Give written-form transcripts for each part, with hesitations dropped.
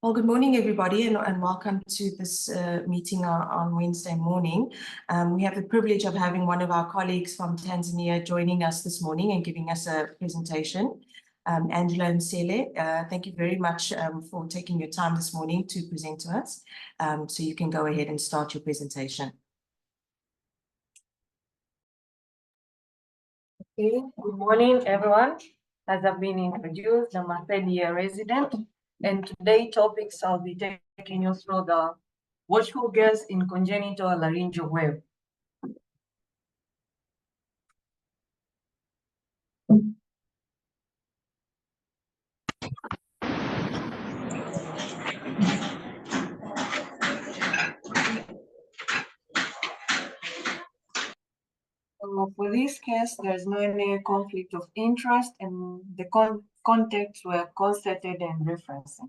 Well, good morning, everybody, and welcome to this meeting on Wednesday morning. We have the privilege of having one of our colleagues from Tanzania joining us this morning and giving us a presentation. Angela and Sele, thank you very much for taking your time this morning to present to us. So you can go ahead and start your presentation. Okay, good morning, everyone. As I've been introduced, I'm a third-year resident, and today topics I'll be taking you through the watchful girls in congenital laryngeal web. So for this case, there's no any conflict of interest, and the contexts were constated and referenced.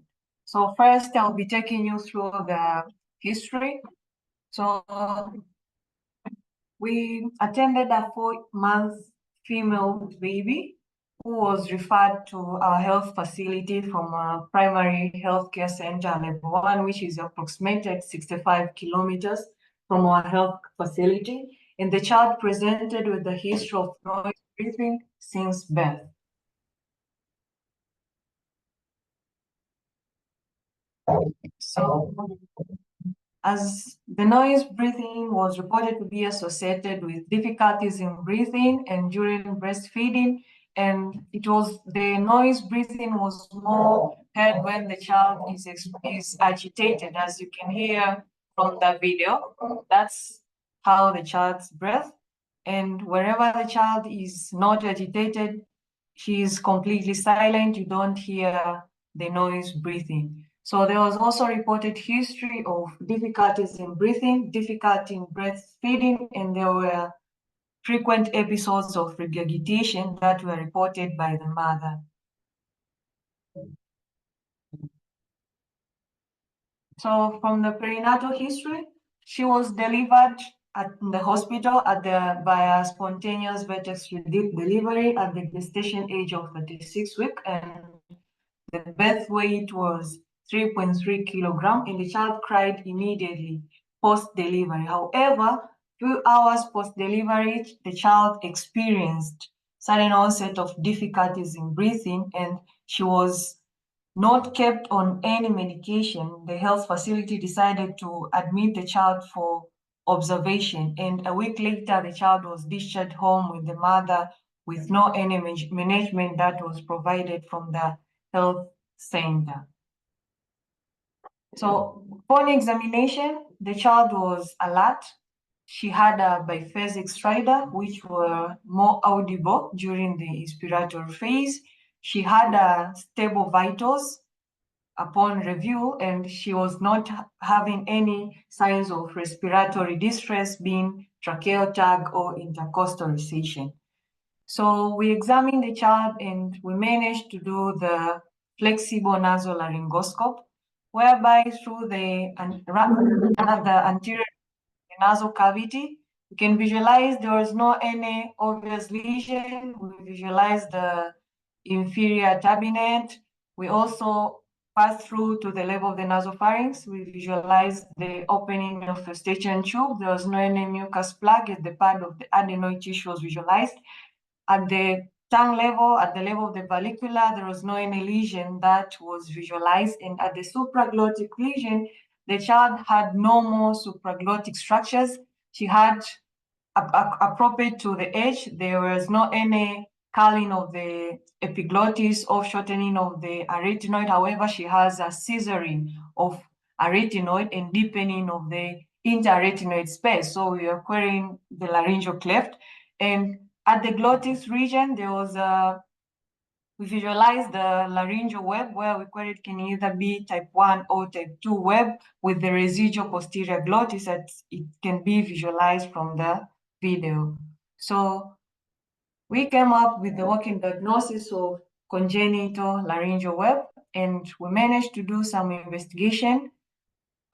So first, I'll be taking you through the history. So we attended a 4-month female baby who was referred to our health facility from a primary healthcare center level 1, which is approximated 65 kilometers from our health facility. And the child presented with a history of noise breathing since birth. So, as the noise breathing was reported to be associated with difficulties in breathing and during breastfeeding, and the noise breathing was more heard when the child is agitated, as you can hear from the video. That's how the child's breath. And wherever the child is not agitated, she is completely silent. You don't hear the noise breathing. So there was also reported history of difficulties in breathing, difficulty in breastfeeding, and there were frequent episodes of regurgitation that were reported by the mother. So from the perinatal history, she was delivered at the hospital by a spontaneous vertex delivery at the gestation age of 36 weeks, and the birth weight was 3.3 kilograms, and the child cried immediately post-delivery. However, few hours post-delivery, the child experienced sudden onset of difficulties in breathing, and she was not kept on any medication. The health facility decided to admit the child for observation, and a week later, the child was discharged home with the mother with no any management that was provided from the health center. So upon examination, the child was alert. She had a biphasic stridor, which were more audible during the inspiratory phase. She had stable vitals upon review, and she was not having any signs of respiratory distress, being tracheal tag or intercostal recession. So we examined the child and we managed to do the flexible nasal laryngoscope, whereby through the anterior nasal cavity, you can visualize there was no any obvious lesion. We visualized the inferior turbinate. We also passed through to the level of the nasopharynx. We visualized the opening of the eustachian tube. There was no any mucus plug at the pad of the adenoid tissue was visualized. At the tongue level, at the level of the vallicula, there was no any lesion that was visualized. And at the supraglottic lesion, the child had normal supraglottic structures. She had, appropriate to the age, there was no any curling of the epiglottis or shortening of the arytenoid. However, she has a scissoring of arytenoid and deepening of the interarytenoid space. So we are querying the laryngeal cleft. And at the glottis region, there was we visualized the laryngeal web, where we queried can either be type 1 or type 2 web with the residual posterior glottis that it can be visualized from the video. So we came up with the working diagnosis of congenital laryngeal web, and we managed to do some investigation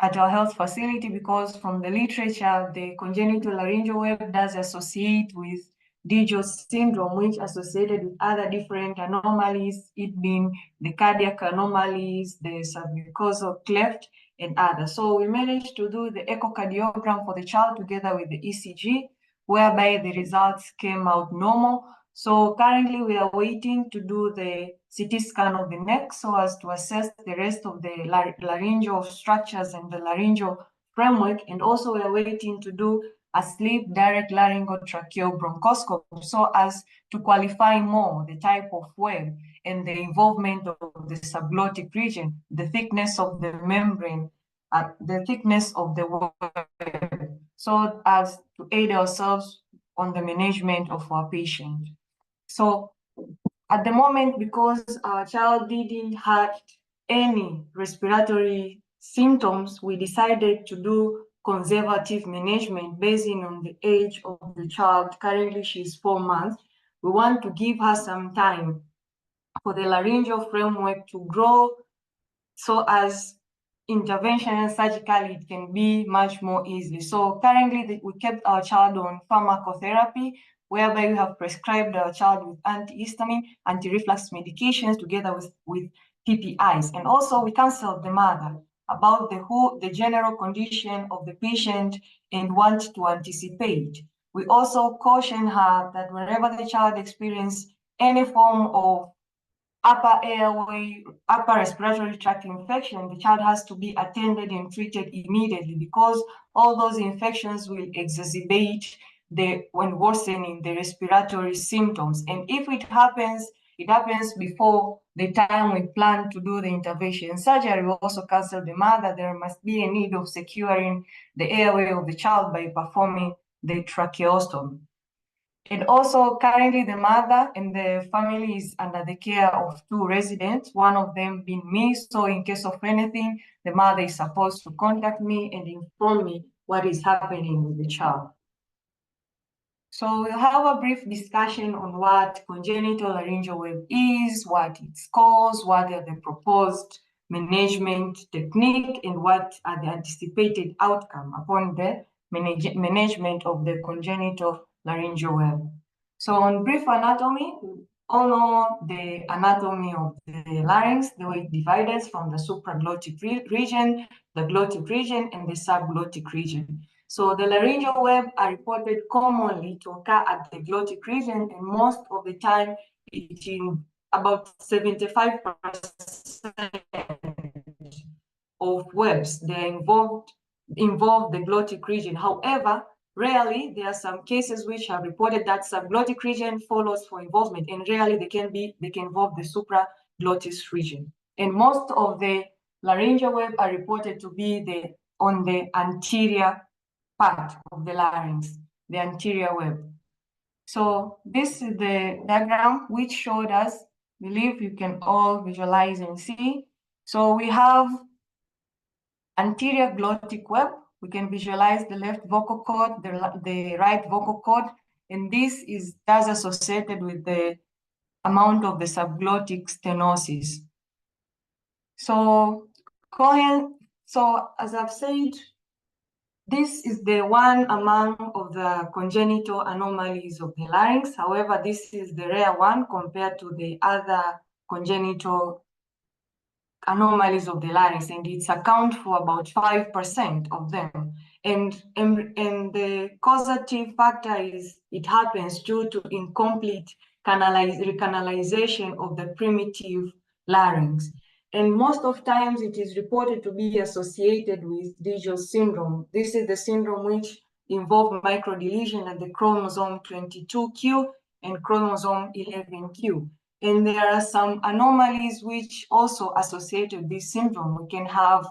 at our health facility, because from the literature, the congenital laryngeal web does associate with Digital syndrome, which associated with other different anomalies, it being the cardiac anomalies, the submucosal cleft, and others. So we managed to do the echocardiogram for the child together with the ECG, whereby the results came out normal. So currently we are waiting to do the CT scan of the neck so as to assess the rest of the laryngeal structures and the laryngeal framework. And also we are waiting to do a sleep direct laryngeal tracheal bronchoscopy so as to qualify more the type of web and the involvement of the subglottic region, the thickness of the membrane, the thickness of the web, so as to aid ourselves on the management of our patient. So at the moment, because our child didn't have any respiratory symptoms, we decided to do conservative management based on the age of the child. Currently, she's 4 months. We want to give her some time for the laryngeal framework to grow so as intervention and surgically it can be much more easy. So currently we kept our child on pharmacotherapy, whereby we have prescribed our child with antihistamine, anti-reflux medications together with PPIs. And also we counseled the mother about the general condition of the patient and want to anticipate. We also caution her that whenever the child experiences any form of upper airway, upper respiratory tract infection, the child has to be attended and treated immediately because all those infections will exacerbate when worsening the respiratory symptoms. And if it happens before the time we plan to do the intervention surgery. We also counsel the mother there must be a need of securing the airway of the child by performing the tracheostomy. And also currently the mother and the family is under the care of 2 residents, one of them being me. So in case of anything, the mother is supposed to contact me and inform me what is happening with the child. So we'll have a brief discussion on what congenital laryngeal web is, what its cause, what are the proposed management technique, and what are the anticipated outcome upon the management of the congenital laryngeal web. So on brief anatomy, we all know the anatomy of the larynx, the way it divides from the supraglottic region, the glottic region, and the subglottic region. So the laryngeal web are reported commonly to occur at the glottic region, and most of the time, it in about 75% of webs they involve the glottic region. However, rarely there are some cases which have reported that subglottic region follows for involvement, and rarely they can involve the supraglottis region. And most of the laryngeal web are reported to be on the anterior part of the larynx, the anterior web. So this is the diagram which showed us, I believe you can all visualize and see. So we have anterior glottic web. We can visualize the left vocal cord, the right vocal cord, and this is thus associated with the amount of the subglottic stenosis. So as I've said, this is the one among of the congenital anomalies of the larynx. However, this is the rare one compared to the other congenital anomalies of the larynx, and it's account for about 5% of them. And the causative factor is it happens due to incomplete recanalization of the primitive larynx. And most of times it is reported to be associated with digital syndrome. This is the syndrome which involves microdeletion at the chromosome 22q and chromosome 11q. And there are some anomalies which also associated with this syndrome. We can have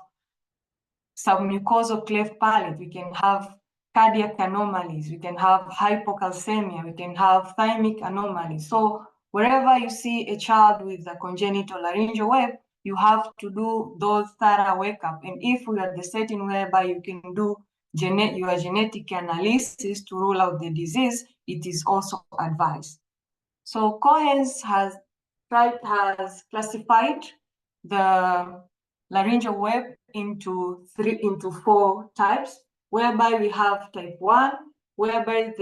submucosal cleft palate, we can have cardiac anomalies, we can have hypocalcemia, we can have thymic anomalies. So wherever you see a child with a congenital laryngeal web, you have to do those thorough workup. And if we are at the setting whereby you can do your genetic analysis to rule out the disease, it is also advised. So Cohen's has classified the laryngeal web into 4 types, whereby we have type 1, whereby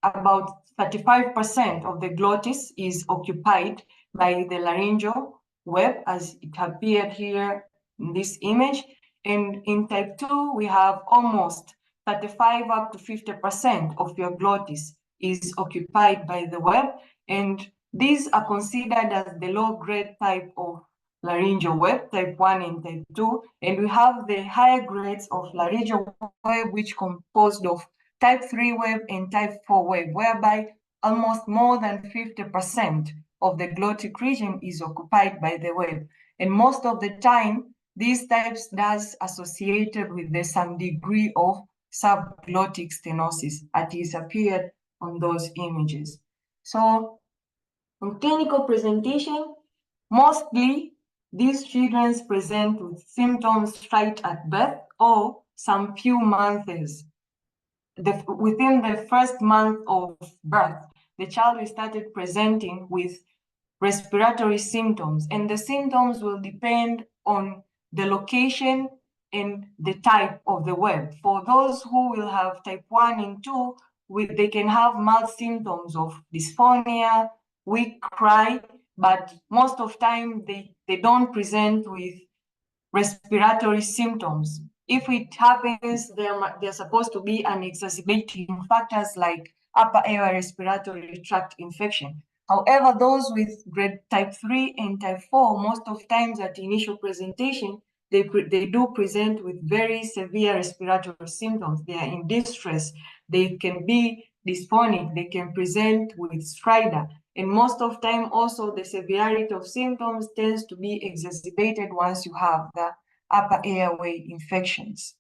about 35% of the glottis is occupied by the laryngeal web, as it appeared here in this image. And in type 2, we have almost 35 up to 50% of your glottis is occupied by the web. And these are considered as the low-grade type of laryngeal web, type 1 and type 2. And we have the higher grades of laryngeal web, which composed of type 3 web and type 4 web, whereby almost more than 50% of the glottic region is occupied by the web. And most of the time, these types does associated with some degree of subglottic stenosis, as is appeared on those images. So on clinical presentation, mostly these children present with symptoms right at birth or some few months. Within the first month of birth, the child started presenting with respiratory symptoms, and the symptoms will depend on the location and the type of the web. For those who will have type 1 and 2, they can have mild symptoms of dysphonia, weak cry, but most of time they don't present with respiratory symptoms. If it happens, there's supposed to be an exacerbating factors like upper airway respiratory tract infection. However, those with grade type 3 and type 4, most of times at initial presentation, they do present with very severe respiratory symptoms. They are in distress. They can be dysphonic. They can present with stridor. And most of time also the severity of symptoms tends to be exacerbated once you have the upper airway infections.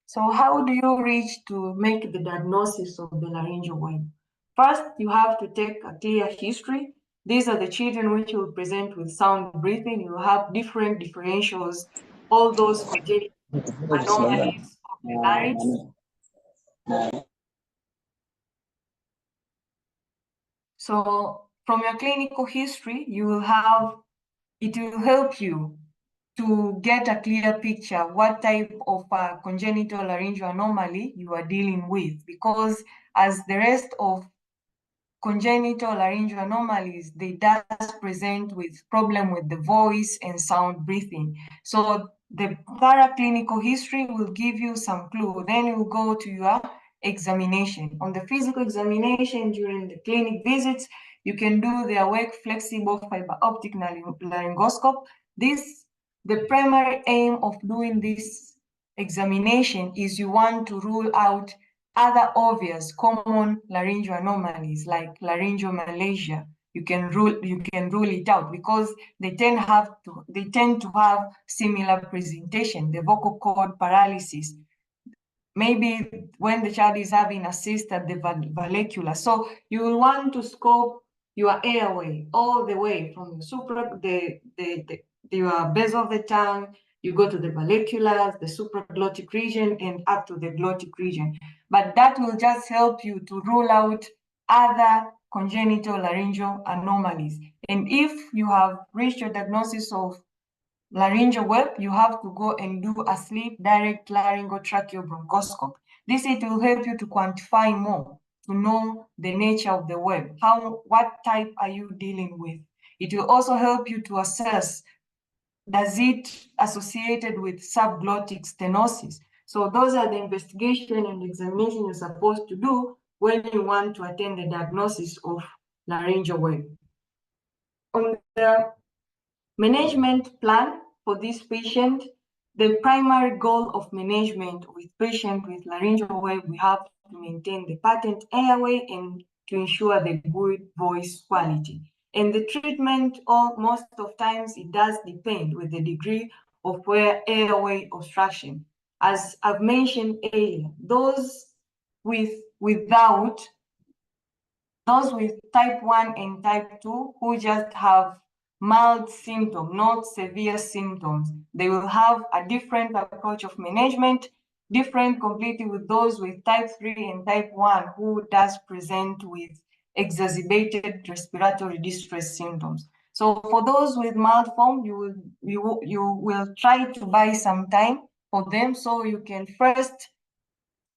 So how do you reach to make the diagnosis of the laryngeal web? First, you have to take a clear history. These are the children which will present with sound breathing. You have different differentials, all those congenital anomalies of the larynx. So from your clinical history, it will help you to get a clear picture what type of congenital laryngeal anomaly you are dealing with, because as the rest of congenital laryngeal anomalies, they does present with problem with the voice and sound breathing. So the thorough clinical history will give you some clue. Then you will go to your examination. On the physical examination during the clinic visits, you can do the awake flexible fiber optic laryngoscope. The primary aim of doing this examination is you want to rule out other obvious common laryngeal anomalies like laryngeal Malaysia. You can rule it out because they tend to have similar presentation, the vocal cord paralysis. Maybe when the child is having assisted the vallecula. So you will want to scope your airway all the way from your base of the tongue, you go to the valleculas, the supraglottic region, and up to the glottic region. But that will just help you to rule out other congenital laryngeal anomalies. And if you have reached your diagnosis of laryngeal web, you have to go and do a sleep direct laryngotracheal bronchoscopy. It will help you to quantify more, to know the nature of the web. What type are you dealing with? It will also help you to assess, does it associated with subglottic stenosis? So those are the investigation and examination you're supposed to do when you want to attend the diagnosis of laryngeal web. On the management plan for this patient, the primary goal of management with patient with laryngeal web, we have to maintain the patent airway and to ensure the good voice quality. And the treatment, most of times, it does depend with the degree of where airway obstruction. As I've mentioned earlier, those with type 1 and type 2 who just have mild symptoms, not severe symptoms, they will have a different approach of management, different completely with those with type 3 and type 1 who does present with exacerbated respiratory distress symptoms. So for those with mild form, you will try to buy some time for them so you can first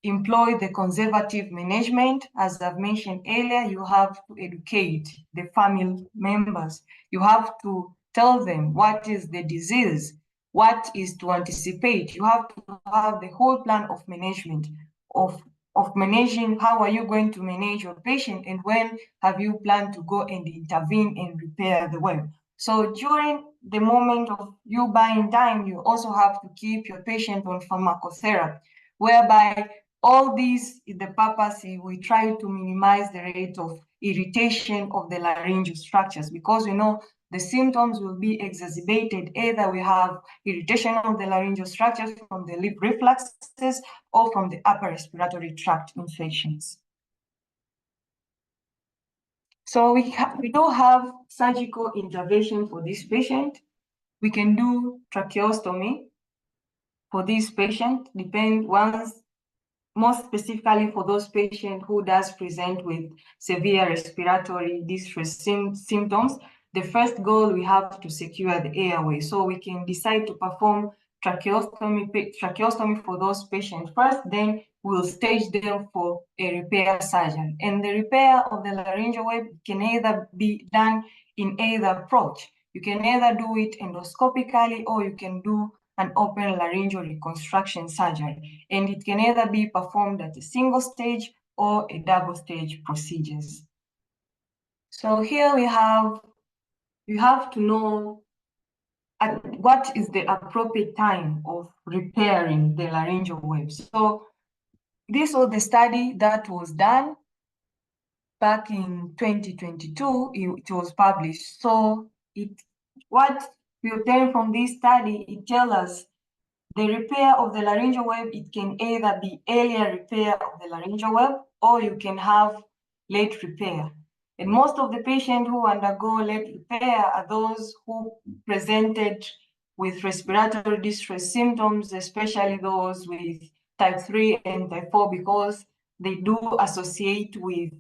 employ the conservative management. As I've mentioned earlier, you have to educate the family members. You have to tell them what is the disease, what is to anticipate. You have to have the whole plan of management, of managing how are you going to manage your patient and when have you planned to go and intervene and repair the web. So during the moment of you buying time, you also have to keep your patient on pharmacotherapy, whereby all these, the purpose, we try to minimize the rate of irritation of the laryngeal structures, because we know the symptoms will be exacerbated. Either we have irritation of the laryngeal structures from the lip refluxes or from the upper respiratory tract infections. So we do have surgical intervention for this patient. We can do tracheostomy for this patient, more specifically for those patients who does present with severe respiratory distress symptoms. The first goal, we have to secure the airway. So we can decide to perform tracheostomy for those patients first, then we'll stage them for a repair surgery. And the repair of the laryngeal web can either be done in either approach. You can either do it endoscopically or you can do an open laryngeal reconstruction surgery. And it can either be performed at a single stage or a double stage procedures. So here you have to know what is the appropriate time of repairing the laryngeal web. So this was the study that was done back in 2022. It was published. So what we obtained from this study, it tells us the repair of the laryngeal web, it can either be earlier repair of the laryngeal web or you can have late repair. And most of the patients who undergo late repair are those who presented with respiratory distress symptoms, especially those with type 3 and type 4, because they do associate with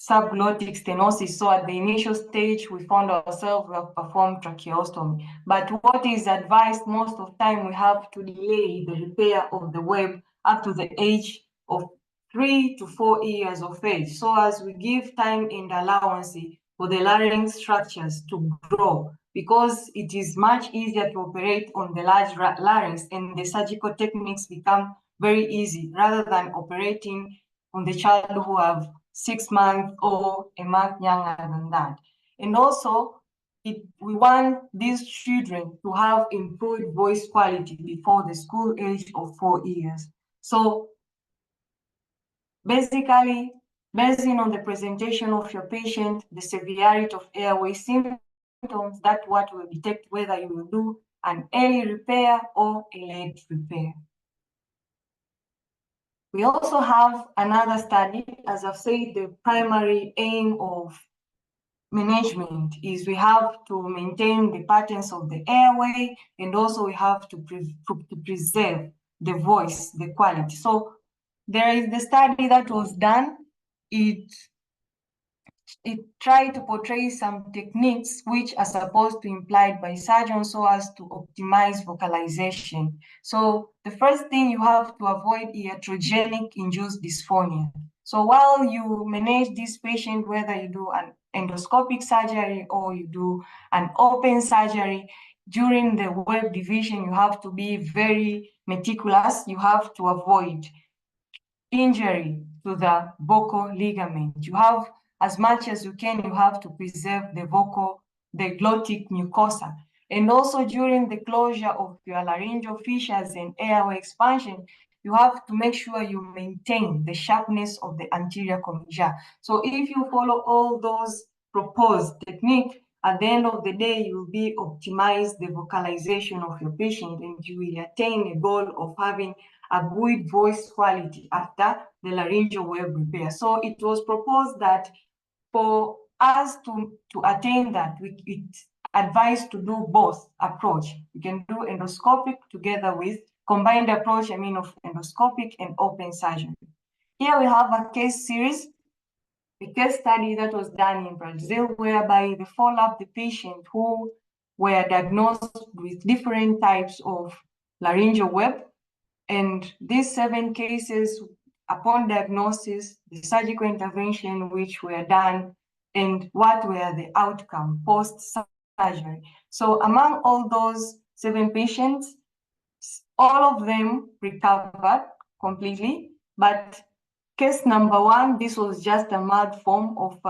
subglottic stenosis. So at the initial stage, we found ourselves, we have performed tracheostomy. But what is advised most of the time, we have to delay the repair of the web up to the age of 3 to 4 years of age, so as we give time and allowance for the larynx structures to grow, because it is much easier to operate on the large larynx and the surgical techniques become very easy rather than operating on the child who have 6 months or a month younger than that. And also, we want these children to have improved voice quality before the school age of 4 years. So basically, basing on the presentation of your patient, the severity of airway symptoms, that's what will detect whether you will do an early repair or a late repair. We also have another study. As I've said, the primary aim of management is we have to maintain the patterns of the airway, and also we have to preserve the voice, the quality. So there is the study that was done. It tried to portray some techniques which are supposed to be employed by surgeons so as to optimize vocalization. So the first thing you have to avoid iatrogenic induced dysphonia. So while you manage this patient, whether you do an endoscopic surgery or you do an open surgery, during the web division, you have to be very meticulous. You have to avoid injury to the vocal ligament. You have, as much as you can, you have to preserve the glottic mucosa. And also during the closure of your laryngeal fissures and airway expansion, you have to make sure you maintain the sharpness of the anterior concha. So if you follow all those proposed techniques, at the end of the day, you will be optimize the vocalization of your patient and you will attain a goal of having a good voice quality after the laryngeal web repair. So it was proposed that for us to attain that, it's advised to do both approach. You can do endoscopic together with combined approach, of endoscopic and open surgery. Here we have a case series, a case study that was done in Brazil, whereby they follow up the patient who were diagnosed with different types of laryngeal web. And these 7 cases, upon diagnosis, the surgical intervention which were done, and what were the outcome post-surgery. So among all those 7 patients, all of them recovered completely, but case number 1, this was just a mild form of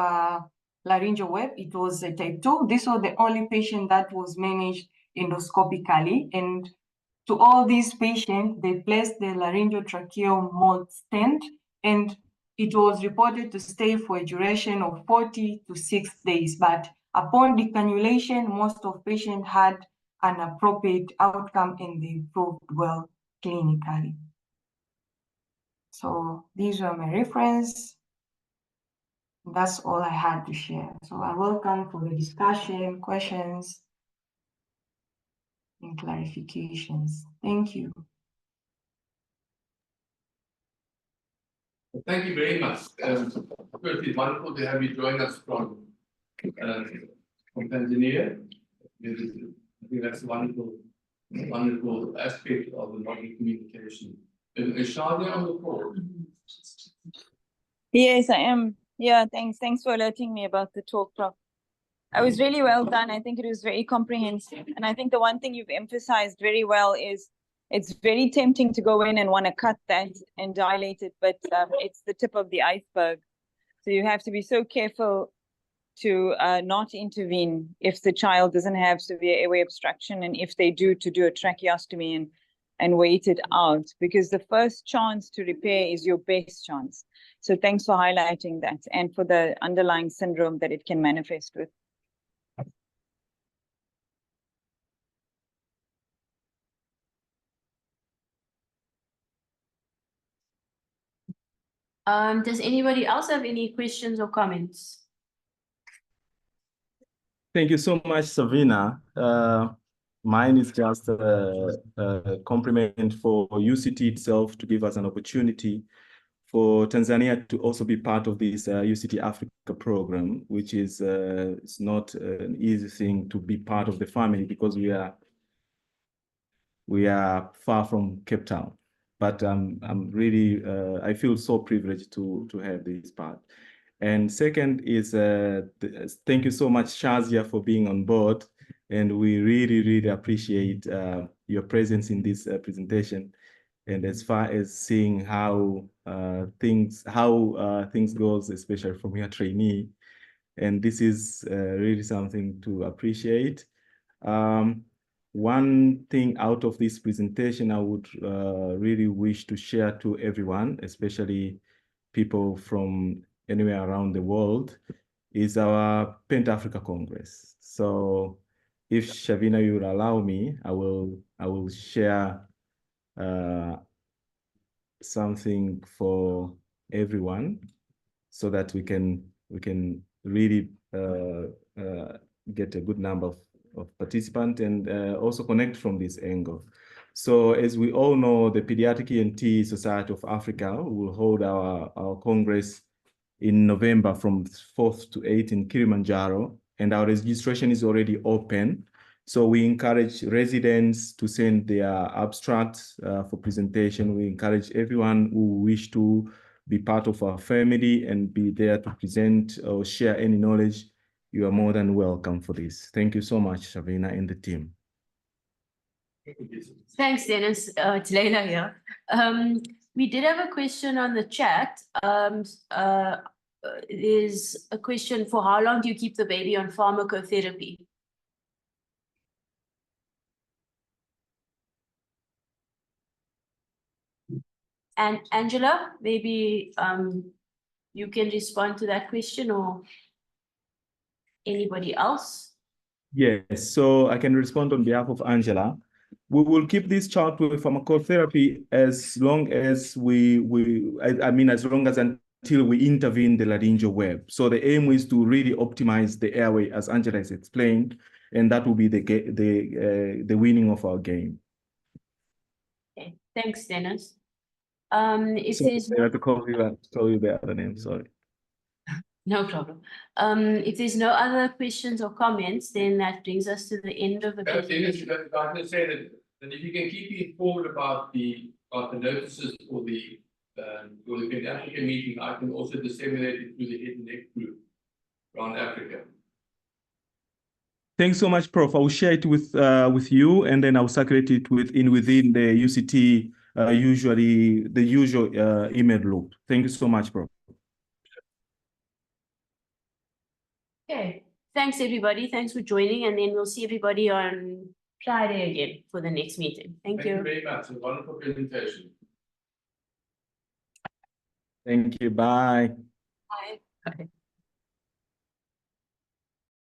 laryngeal web. It was a type 2. This was the only patient that was managed endoscopically. And to all these patients, they placed the laryngeal tracheal mold stent, and it was reported to stay for a duration of 40 to 6 days. But upon decannulation, most of patients had an appropriate outcome and they improved well clinically. So these were my reference. That's all I had to share. So I welcome for the discussion, questions, and clarifications. Thank you. Thank you very much. It's wonderful to have you join us from Tanzania. I think that's a wonderful aspect of the modern communication. Is Shadia on the call? Yes, I am. Yeah, thanks for alerting me about the talk, Prof. I was really well done. I think it was very comprehensive. And I think the one thing you've emphasized very well is it's very tempting to go in and want to cut that and dilate it, but it's the tip of the iceberg. So you have to be so careful to not intervene if the child doesn't have severe airway obstruction, and if they do, to do a tracheostomy and wait it out, because the first chance to repair is your best chance. So thanks for highlighting that and for the underlying syndrome that it can manifest with. Does anybody else have any questions or comments? Thank you so much, Savina. Mine is just a compliment for UCT itself to give us an opportunity for Tanzania to also be part of this UCT-Africa program, which is it's not an easy thing to be part of the family, because we are far from Cape Town. But I'm really, I feel so privileged to have this part. And second is, thank you so much, Shazia, for being on board. And we really, really appreciate your presence in this presentation. And as far as seeing how things goes, especially from your trainee. And this is really something to appreciate. One thing out of this presentation I would really wish to share to everyone, especially people from anywhere around the world, is our Pan-Africa Congress. So if Shavina, you will allow me, I will share something for everyone so that we can really get a good number of participants and also connect from this angle. So as we all know, the Pediatric ENT Society of Africa will hold our Congress in November from 4th to 8th in Kilimanjaro, and our registration is already open. So we encourage residents to send their abstracts for presentation. We encourage everyone who wish to be part of our family and be there to present or share any knowledge. You are more than welcome for this. Thank you so much, Shavina and the team. Thanks, Dennis. It's Leila here. We did have a question on the chat. There's a question for how long do you keep the baby on pharmacotherapy? And Angela, maybe you can respond to that question, or anybody else? Yes, so I can respond on behalf of Angela. We will keep this child with pharmacotherapy as long as as long as until we intervene the laryngeal web. So the aim is to really optimize the airway, as Angela has explained, and that will be the winning of our game. Okay, thanks, Dennis. I have to call you the other name, sorry. No problem. If there's no other questions or comments, then that brings us to the end of the presentation. Dennis, I can say that if you can keep me informed about the got the notices for the Congenital meeting, I can also disseminate it to the head and neck group around Africa. Thanks so much, Prof. I will share it with you, and then I'll circulate it within the UCT usual email loop. Thank you so much, Prof. Okay, thanks everybody. Thanks for joining, and then we'll see everybody on Friday again for the next meeting. Thank you. Thank you very much. A wonderful presentation. Thank you. Bye. Bye. Bye.